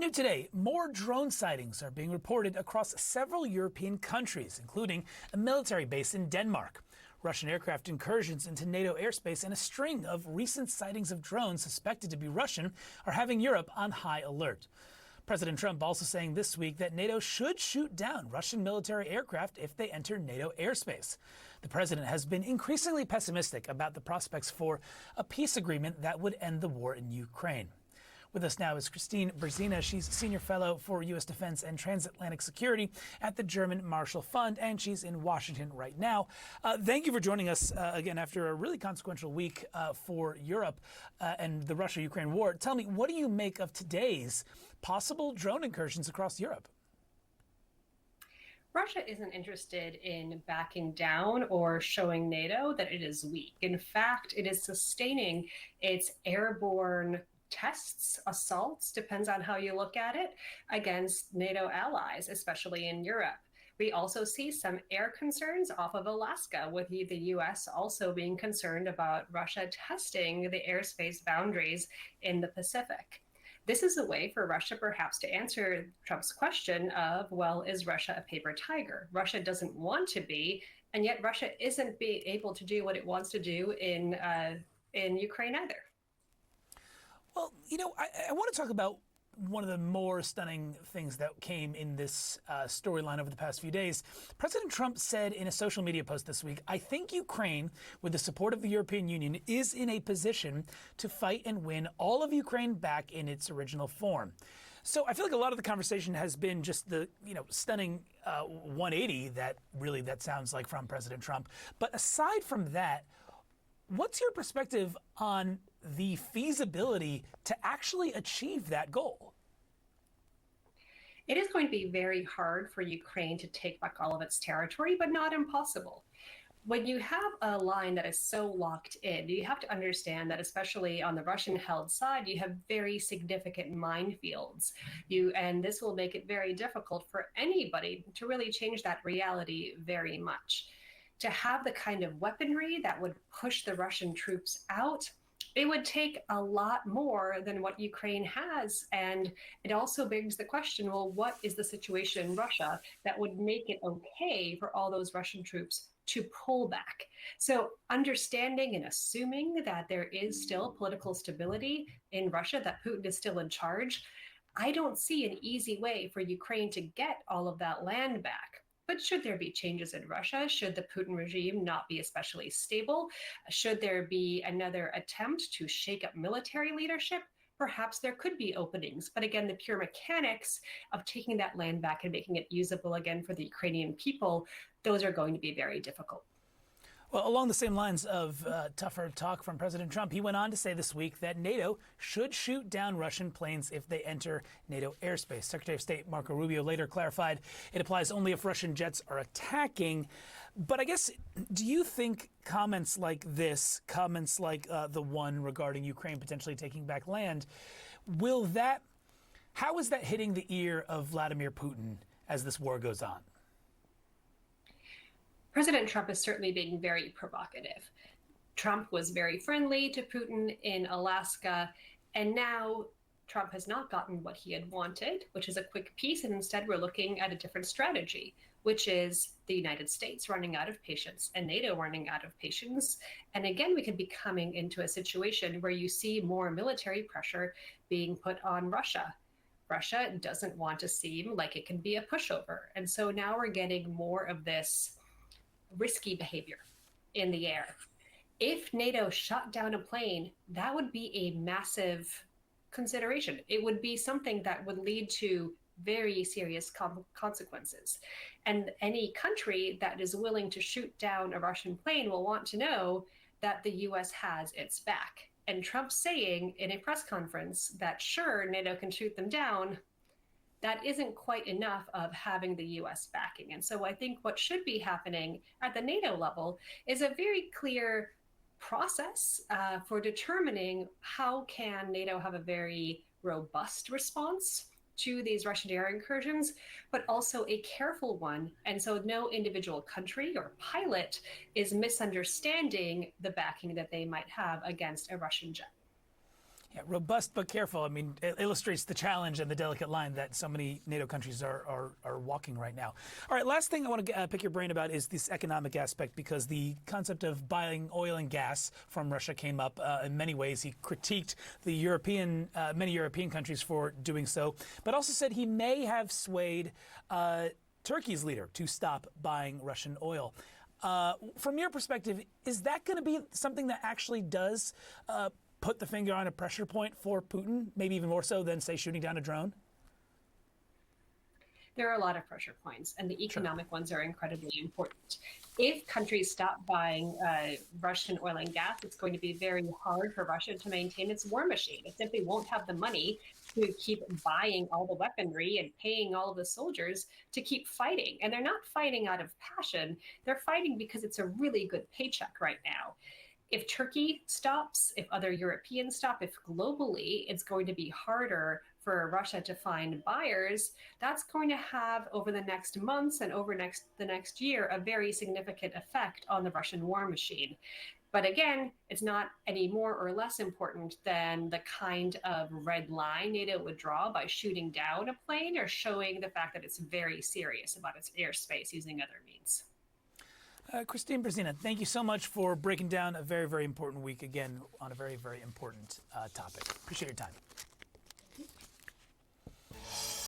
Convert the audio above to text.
New today, more drone sightings are being reported across several European countries, including a military base in Denmark. Russian aircraft incursions into NATO airspace and a string of recent sightings of drones suspected to be Russian are having Europe on high alert. President Trump also saying this week that NATO should shoot down Russian military aircraft if they enter NATO airspace. The president has been increasingly pessimistic about the prospects for a peace agreement that would end the war in Ukraine. With us now is Kristine Berzina. She's Senior Fellow for U.S. Defense and Transatlantic Security at the German Marshall Fund, and she's in Washington right now. Thank you for joining us again after a really consequential week for Europe and the Russia-Ukraine war. Tell me, what do you make of today's possible drone incursions across Europe? Russia isn't interested in backing down or showing NATO that it is weak. In fact, it is sustaining its airborne tests, assaults, depends on how you look at it, against NATO allies, especially in Europe. We also see some air concerns off of Alaska, with the U.S. also being concerned about Russia testing the airspace boundaries in the Pacific. This is a way for Russia perhaps to answer Trump's question of, well, is Russia a paper tiger? Russia doesn't want to be, and yet Russia isn't being able to do what it wants to do in Ukraine either. Well, I want to talk about one of the more stunning things that came in this storyline over the past few days. President Trump said in a social media post this week, "I think Ukraine, with the support of the European Union, is in a position to fight and win all of Ukraine back in its original form." So I feel like a lot of the conversation has been just the stunning 180 that sounds like from President Trump. But aside from that, what's your perspective on the feasibility to actually achieve that goal? It is going to be very hard for Ukraine to take back all of its territory, but not impossible. When you have a line that is so locked in, you have to understand that, especially on the Russian-held side, you have very significant minefields. And this will make it very difficult for anybody to really change that reality very much. To have the kind of weaponry that would push the Russian troops out, it would take a lot more than what Ukraine has. And it also begs the question, well, what is the situation in Russia that would make it okay for all those Russian troops to pull back? So understanding and assuming that there is still political stability in Russia, that Putin is still in charge, I don't see an easy way for Ukraine to get all of that land back. But should there be changes in Russia? Should the Putin regime not be especially stable? Should there be another attempt to shake up military leadership? Perhaps there could be openings. But again, the pure mechanics of taking that land back and making it usable again for the Ukrainian people, those are going to be very difficult. Well, along the same lines of tougher talk from President Trump, he went on to say this week that NATO should shoot down Russian planes if they enter NATO airspace. Secretary of State Marco Rubio later clarified it applies only if Russian jets are attacking. But I guess, do you think comments like this, comments like the one regarding Ukraine potentially taking back land, how is that hitting the ear of Vladimir Putin as this war goes on? President Trump is certainly being very provocative. Trump was very friendly to Putin in Alaska, and now Trump has not gotten what he had wanted, which is a quick peace, and instead we're looking at a different strategy, which is the United States running out of patience and NATO running out of patience. And again, we could be coming into a situation where you see more military pressure being put on Russia. Russia doesn't want to seem like it can be a pushover. And so now we're getting more of this risky behavior in the air. If NATO shut down a plane, that would be a massive consideration. It would be something that would lead to very serious consequences. And any country that is willing to shoot down a Russian plane will want to know that the US has its back. And Trump saying in a press conference that sure, NATO can shoot them down, that isn't quite enough of having the US backing. And so I think what should be happening at the NATO level is a very clear process for determining how can NATO have a very robust response to these Russian air incursions, but also a careful one. And so no individual country or pilot is misunderstanding the backing that they might have against a Russian jet. Yeah, robust but careful. I mean, it illustrates the challenge and the delicate line that so many NATO countries are walking right now. All right, last thing I want to pick your brain about is this economic aspect, because the concept of buying oil and gas from Russia came up in many ways. He critiqued the many European countries for doing so, but also said he may have swayed Turkey's leader to stop buying Russian oil. From your perspective, is that going to be something that actually does put the finger on a pressure point for Putin, maybe even more so than, say, shooting down a drone? There are a lot of pressure points, and the economic ones are incredibly important. If countries stop buying Russian oil and gas, it's going to be very hard for Russia to maintain its war machine. It simply won't have the money to keep buying all the weaponry and paying all of the soldiers to keep fighting. And they're not fighting out of passion. They're fighting because it's a really good paycheck right now. If Turkey stops, if other Europeans stop, if globally it's going to be harder for Russia to find buyers, that's going to have, over the next months and over the next year, a very significant effect on the Russian war machine. But again, it's not any more or less important than the kind of red line NATO would draw by shooting down a plane or showing the fact that it's very serious about its airspace using other means. Kristine Berzina, thank you so much for breaking down a very, very important week, again, on a very, very important topic. Appreciate your time.